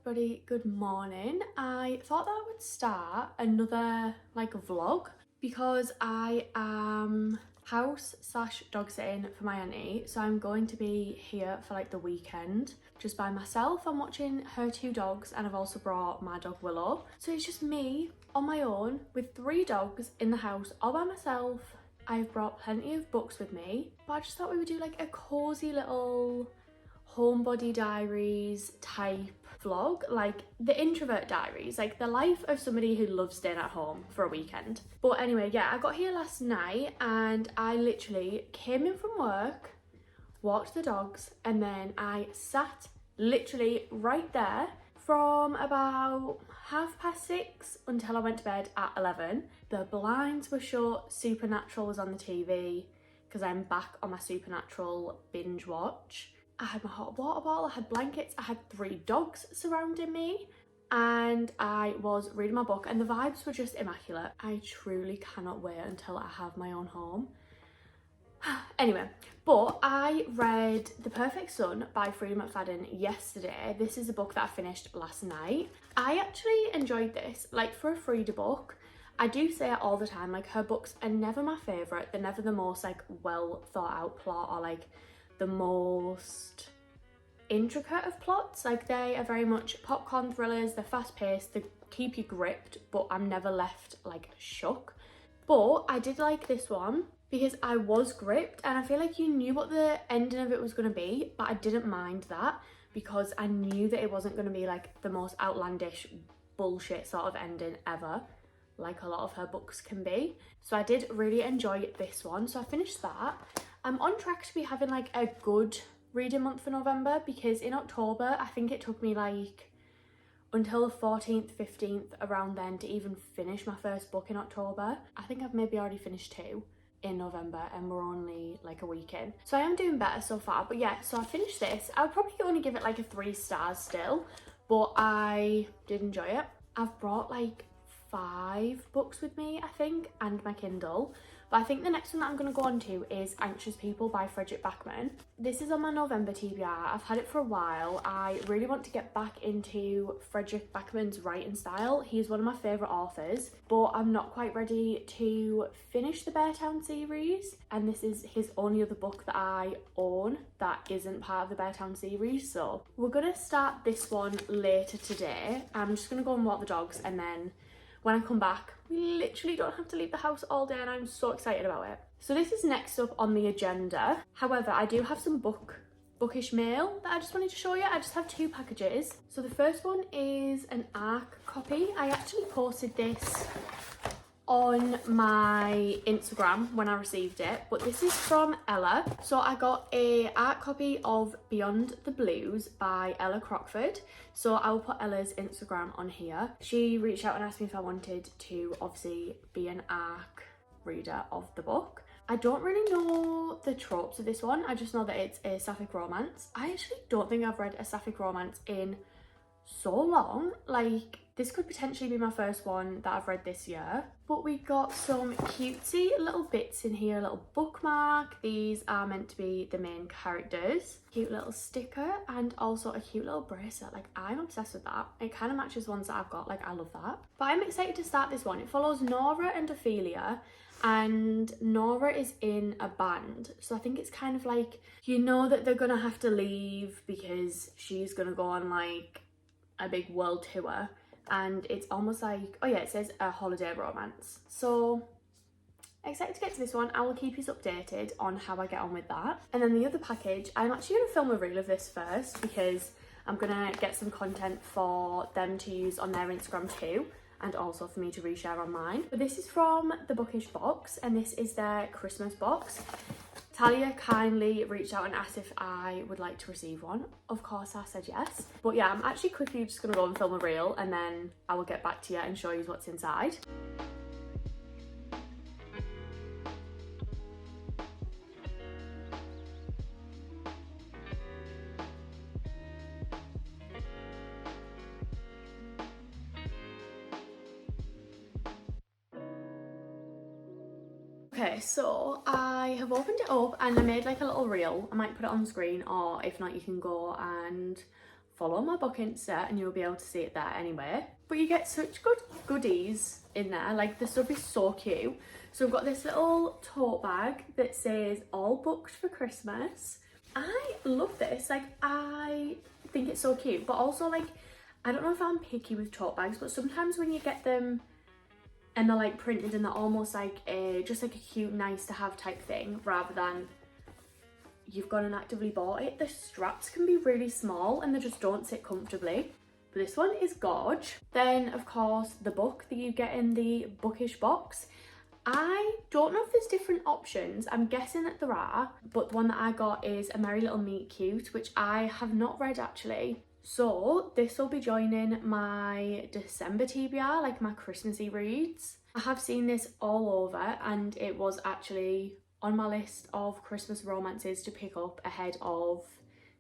everybody, good morning. I thought that I would start another vlog because I am house/dog sitting for my auntie, so I'm going to be here for the weekend just by myself. I'm watching her 2 dogs and I've also brought my dog Willow, so it's just me on my own with 3 dogs in the house all by myself. I've brought plenty of books with me, but I just thought we would do a cozy little Homebody diaries type vlog, the introvert diaries, the life of somebody who loves staying at home for a weekend. But anyway, yeah, I got here last night and I literally came in from work, walked the dogs, and then I sat literally right there from about 6:30 until I went to bed at 11. The blinds were shut, Supernatural was on the TV because I'm back on my Supernatural binge watch. I had my hot water bottle, I had blankets, I had 3 dogs surrounding me, and I was reading my book and the vibes were just immaculate. I truly cannot wait until I have my own home. Anyway, but I read The Perfect Son by Freida McFadden yesterday. This is a book that I finished last night. I actually enjoyed this. For a Freida book, I do say it all the time, her books are never my favourite. They're never the most well thought out plot or the most intricate of plots. They are very much popcorn thrillers. They're fast paced, they keep you gripped, but I'm never left shook. But I did like this one because I was gripped, and I feel you knew what the ending of it was going to be, but I didn't mind that because I knew that it wasn't going to be the most outlandish bullshit sort of ending ever, a lot of her books can be. So I did really enjoy this one, so I finished that. I'm on track to be having a good reading month for November, because in October I think it took me until the 14th, 15th, around then, to even finish my first book in October. I think I've maybe already finished 2 in November and we're only a week in. So I am doing better so far. But yeah, so I finished this. I would probably only give it a 3 stars still, but I did enjoy it. I've brought 5 books with me, I think, and my Kindle. But I think the next one that I'm going to go on to is Anxious People by Fredrik Backman. This is on my November TBR. I've had it for a while. I really want to get back into Fredrik Backman's writing style. He's one of my favourite authors, but I'm not quite ready to finish the Beartown series. And this is his only other book that I own that isn't part of the Beartown series. So we're going to start this one later today. I'm just going to go and walk the dogs, and then when I come back, we literally don't have to leave the house all day, and I'm so excited about it. So this is next up on the agenda. However, I do have some bookish mail that I just wanted to show you. I just have 2 packages. So the first one is an ARC copy. I actually posted this on my Instagram when I received it, but this is from Ella. So I got a art copy of Beyond the Blues by Ella Crockford. So I will put Ella's Instagram on here. She reached out and asked me if I wanted to obviously be an ARC reader of the book. I don't really know the tropes of this one. I just know that it's a sapphic romance. I actually don't think I've read a sapphic romance in so long. This could potentially be my first one that I've read this year. But we got some cutesy little bits in here, a little bookmark. These are meant to be the main characters. Cute little sticker, and also a cute little bracelet. I'm obsessed with that. It kind of matches ones that I've got. I love that. But I'm excited to start this one. It follows Nora and Ophelia, and Nora is in a band. So I think it's kind of you know that they're gonna have to leave because she's gonna go on a big world tour, and it's almost oh yeah, it says a holiday romance. So excited to get to this one. I will keep you updated on how I get on with that. And then the other package, I'm actually going to film a reel of this first because I'm going to get some content for them to use on their Instagram too, and also for me to reshare on mine. But this is from the Bookish box, and this is their Christmas box. Talia kindly reached out and asked if I would like to receive one. Of course I said yes. But yeah, I'm actually quickly just going to go and film a reel, and then I will get back to you and show you what's inside. Okay, so I have opened it up and I made a little reel. I might put it on the screen, or if not, you can go and follow my book Insta and you'll be able to see it there anyway. But you get such good goodies in there, like the stuff is so cute. So I've got this little tote bag that says all booked for Christmas. I love this, like I think it's so cute, but also like, I don't know if I'm picky with tote bags, but sometimes when you get them and they're like printed and they're almost like just like a cute nice to have type thing rather than you've gone and actively bought it, the straps can be really small and they just don't sit comfortably. But this one is gorge. Then of course the book that you get in the bookish box. I don't know if there's different options, I'm guessing that there are, but the one that I got is A Merry Little Meet Cute, which I have not read actually. So this will be joining my December TBR, like my Christmassy reads. I have seen this all over and it was actually on my list of Christmas romances to pick up ahead of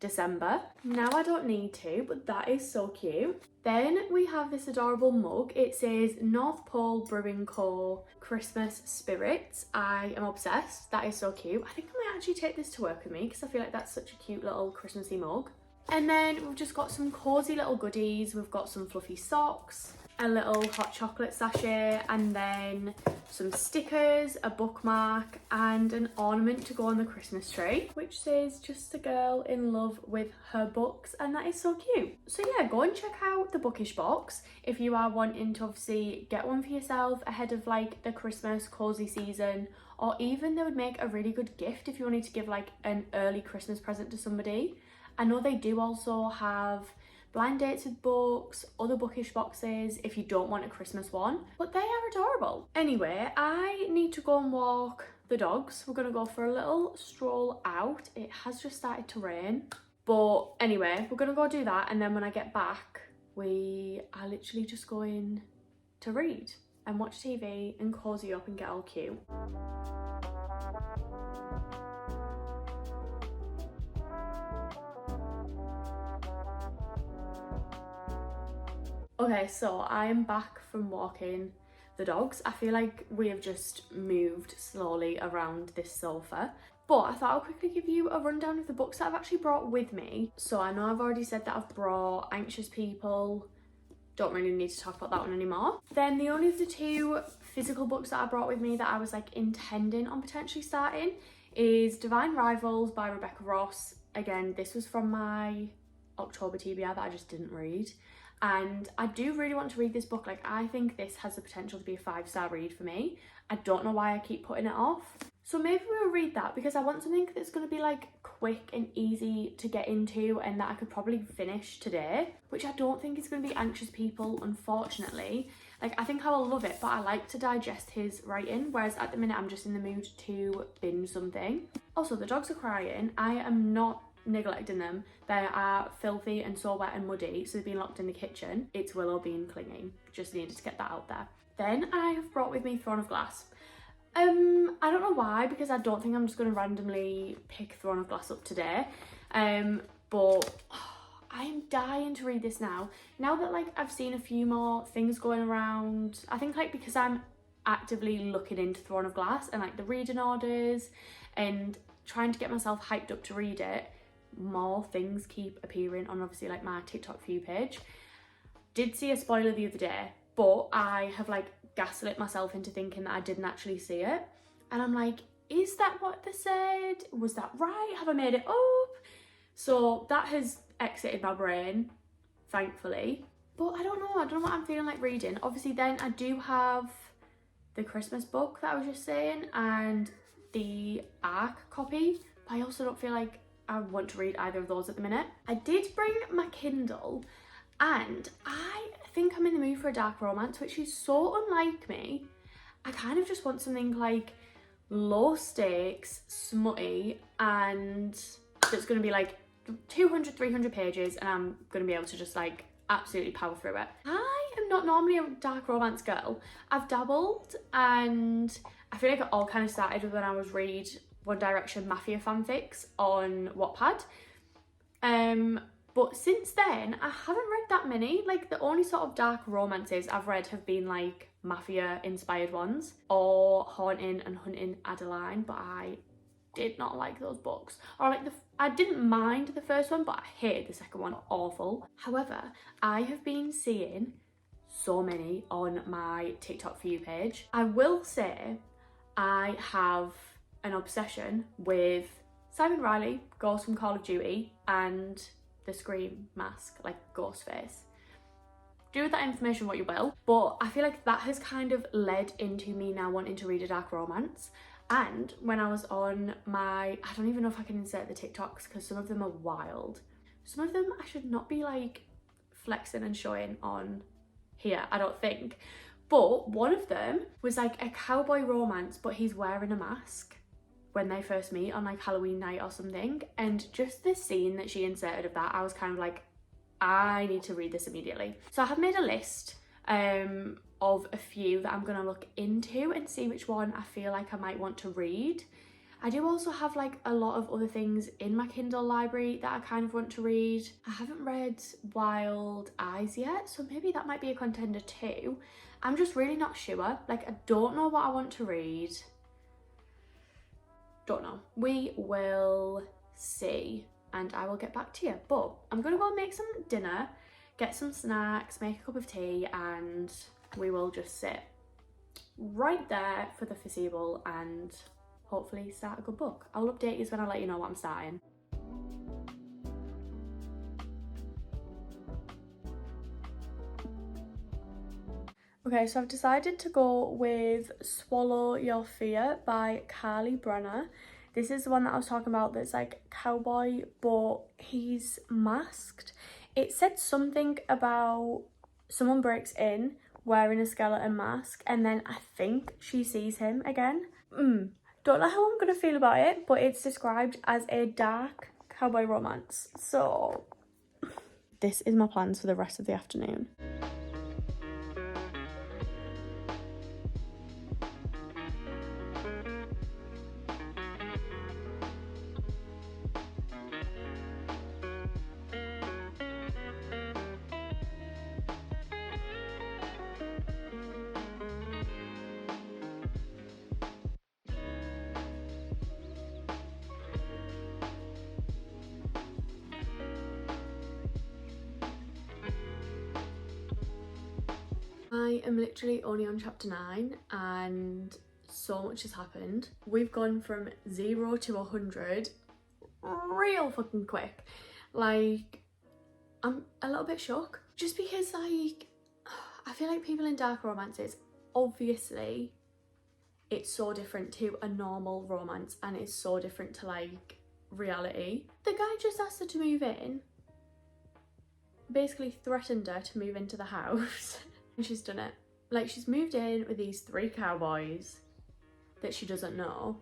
December. Now I don't need to, but that is so cute. Then we have this adorable mug. It says North Pole Brewing Co. Christmas Spirits. I am obsessed. That is so cute. I think I might actually take this to work with me because I feel like that's such a cute little Christmassy mug. And then we've just got some cozy little goodies. We've got some fluffy socks, a little hot chocolate sachet, and then some stickers, a bookmark, and an ornament to go on the Christmas tree, which says just a girl in love with her books, and that is so cute. So yeah, go and check out the bookish box if you are wanting to obviously get one for yourself ahead of like the Christmas cozy season, or even they would make a really good gift if you wanted to give like an early Christmas present to somebody. I know they do also have blind dates with books, other bookish boxes if you don't want a Christmas one, but they are adorable. Anyway, I need to go and walk the dogs. We're gonna go for a little stroll out. It has just started to rain, but anyway, we're gonna go do that, and then when I get back, we are literally just going to read and watch TV and cozy up and get all cute. Okay, so I am back from walking the dogs. I feel like we have just moved slowly around this sofa, but I thought I'll quickly give you a rundown of the books that I've actually brought with me. So I know I've already said that I've brought Anxious People. Don't really need to talk about that one anymore. Then the only of the two physical books that I brought with me that I was like intending on potentially starting is Divine Rivals by Rebecca Ross. Again, this was from my October TBR that I just didn't read. And I do really want to read this book. Like, I think this has the potential to be a 5-star read for me. I don't know why I keep putting it off. So maybe we'll read that because I want something that's going to be like quick and easy to get into and that I could probably finish today, which I don't think is going to be Anxious People, unfortunately. Like, I think I will love it, but I like to digest his writing, whereas at the minute I'm just in the mood to binge something. Also, the dogs are crying. I am not neglecting them. They are filthy and so wet and muddy, so they've been locked in the kitchen. It's Willow being clinging. Just needed to get that out there. Then I have brought with me Throne of Glass. I don't know why, because I don't think I'm just going to randomly pick Throne of Glass up today. But I am dying to read this now. Now that like I've seen a few more things going around, I think like because I'm actively looking into Throne of Glass and like the reading orders and trying to get myself hyped up to read it, more things keep appearing on obviously like my TikTok view page. Did see a spoiler the other day, but I have like gaslit myself into thinking that I didn't actually see it, and I'm like, is that what they said? Was that right? Have I made it up? So that has exited my brain, thankfully. But I don't know what I'm feeling like reading. Obviously then I do have the Christmas book that I was just saying and the ARC copy, but I also don't feel like I want to read either of those at the minute. I did bring my Kindle and I think I'm in the mood for a dark romance, which is so unlike me. I kind of just want something like low stakes, smutty, and that's going to be like 200, 300 pages and I'm going to be able to just like absolutely power through it. I am not normally a dark romance girl. I've dabbled, and I feel like it all kind of started when I was read One Direction Mafia fanfics on Wattpad. But since then, I haven't read that many. Like, the only sort of dark romances I've read have been like Mafia inspired ones or Haunting and Hunting Adeline, but I did not like those books. Or like I didn't mind the first one, but I hated the second one. Awful. However, I have been seeing so many on my TikTok For You page. I will say I have an obsession with Simon Riley, Ghost from Call of Duty, and the Scream mask, like Ghostface. Do with that information what you will, but I feel like that has kind of led into me now wanting to read a dark romance. And when I was on my, I don't even know if I can insert the TikToks because some of them are wild. Some of them I should not be like flexing and showing on here, I don't think. But one of them was like a cowboy romance, but he's wearing a mask when they first meet on like Halloween night or something. And just the scene that she inserted of that, I was kind of like, I need to read this immediately. So I have made a list of a few that I'm gonna look into and see which one I feel like I might want to read. I do also have like a lot of other things in my Kindle library that I kind of want to read. I haven't read Wild Eyes yet, so maybe that might be a contender too. I'm just really not sure. Like, I don't know what I want to read. Don't know. We will see and I will get back to you. But I'm gonna go make some dinner, get some snacks, make a cup of tea, and we will just sit right there for the foreseeable and hopefully start a good book. I'll update you when I let you know what I'm starting. Okay, so I've decided to go with Swallow Your Fear by Carly Brenner. This is the one that I was talking about that's like cowboy, but he's masked. It said something about someone breaks in wearing a skeleton mask and then I think she sees him again. Don't know how I'm gonna feel about it, but it's described as a dark cowboy romance. So this is my plans for the rest of the afternoon. I am literally only on chapter 9 and so much has happened. We've gone from 0 to 100 real fucking quick. Like, I'm a little bit shook just because like I feel like people in dark romances, obviously it's so different to a normal romance and it's so different to like reality. The guy just asked her to move in, basically threatened her to move into the house. And she's done it. Like, she's moved in with these 3 cowboys that she doesn't know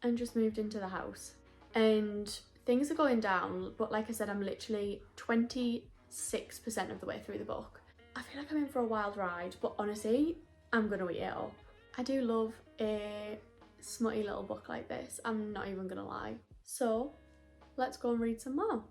and just moved into the house. And things are going down, but like I said, I'm literally 26% of the way through the book. I feel like I'm in for a wild ride, but honestly, I'm gonna eat it up. I do love a smutty little book like this, I'm not even gonna lie. So, let's go and read some more.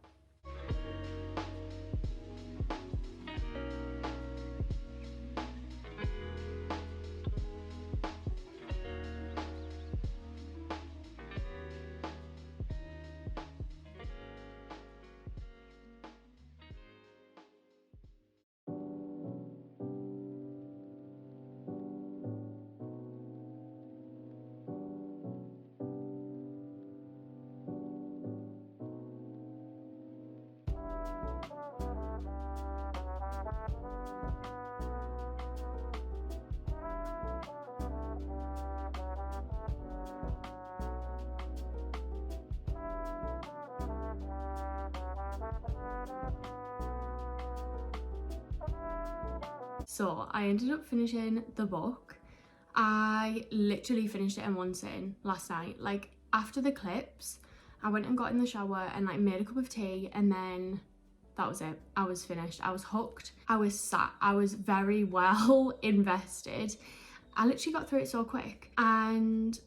So I ended up finishing the book. I literally finished it in one sitting last night. Like, after the clips, I went and got in the shower and like made a cup of tea, and then that was it. I was finished. I was hooked. I was sat. I was very well invested. I literally got through it so quick. And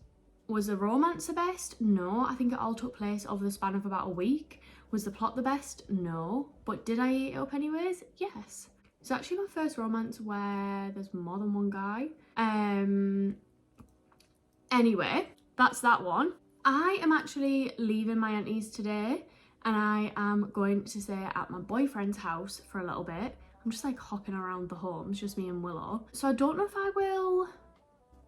was the romance the best? No. I think it all took place over the span of about a week. Was the plot the best? No. But did I eat it up anyways? Yes. It's actually my first romance where there's more than one guy. Anyway, that's that one. I am actually leaving my auntie's today and I am going to stay at my boyfriend's house for a little bit. I'm just like hopping around the homes, just me and Willow. So I don't know if I will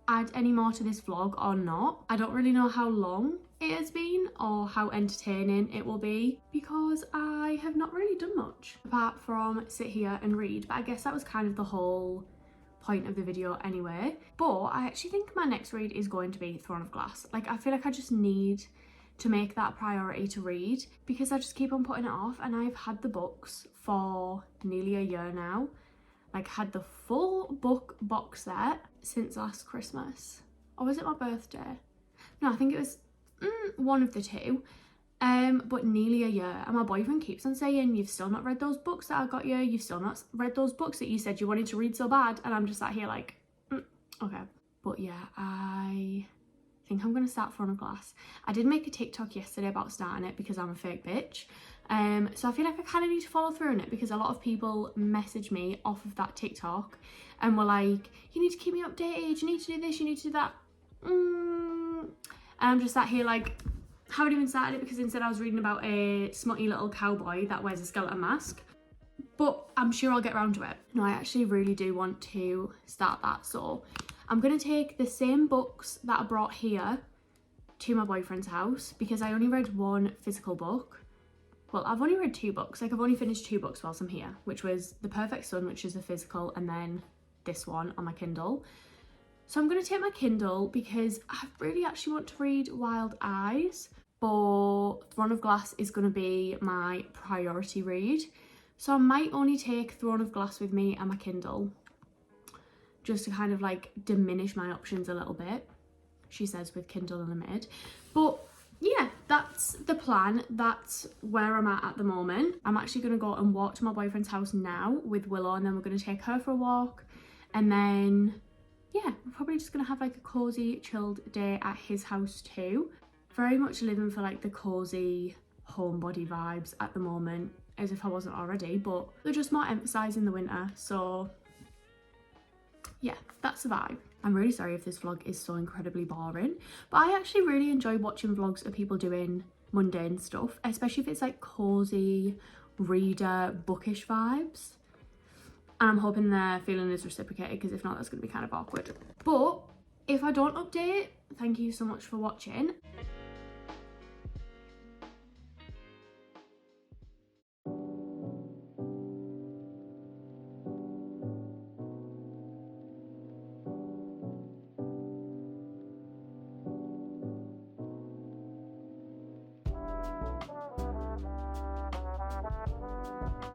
add any more to this vlog or not. I don't really know how long it has been or how entertaining it will be because I have not really done much apart from sit here and read, but I guess that was kind of the whole point of the video anyway. But I actually think my next read is going to be Throne of Glass. Like, I feel like I just need to make that a priority to read because I just keep on putting it off, and I've had the books for nearly a year now. Like, had the full book box set since last Christmas. Or was it my birthday? No, I think it was one of the two. But nearly a year, and my boyfriend keeps on saying, you've still not read those books that I got you, you've still not read those books that you said you wanted to read so bad, and I'm just sat here like, okay. But yeah, I think I'm gonna start Throne of Glass. I did make a TikTok yesterday about starting it because I'm a fake bitch. So I feel like I kind of need to follow through on it because a lot of people message me off of that TikTok and were like, you need to keep me updated, you need to do this, you need to do that. And I'm just sat here like, haven't even started it because instead I was reading about a smutty little cowboy that wears a skeleton mask. But I'm sure I'll get around to it. No, I actually really do want to start that. So I'm going to take the same books that I brought here to my boyfriend's house because I only read one physical book. Well, I've only read 2 books. Like, I've only finished 2 books whilst I'm here, which was The Perfect Son, which is a physical, and then this one on my Kindle. So I'm going to take my Kindle because I really actually want to read Wild Eyes, but Throne of Glass is going to be my priority read. So I might only take Throne of Glass with me and my Kindle just to kind of like diminish my options a little bit, she says, with Kindle Unlimited. But yeah, that's the plan. That's where I'm at the moment. I'm actually going to go and walk to my boyfriend's house now with Willow, and then we're going to take her for a walk, and then yeah, we're probably just going to have like a cozy chilled day at his house too. Very much living for like the cozy homebody vibes at the moment, as if I wasn't already, but they're just more emphasised in the winter. So yeah, that's the vibe. I'm really sorry if this vlog is so incredibly boring, but I actually really enjoy watching vlogs of people doing mundane stuff, especially if it's like cozy, reader, bookish vibes. And I'm hoping their feeling is reciprocated because if not, that's going to be kind of awkward. But if I don't update, thank you so much for watching.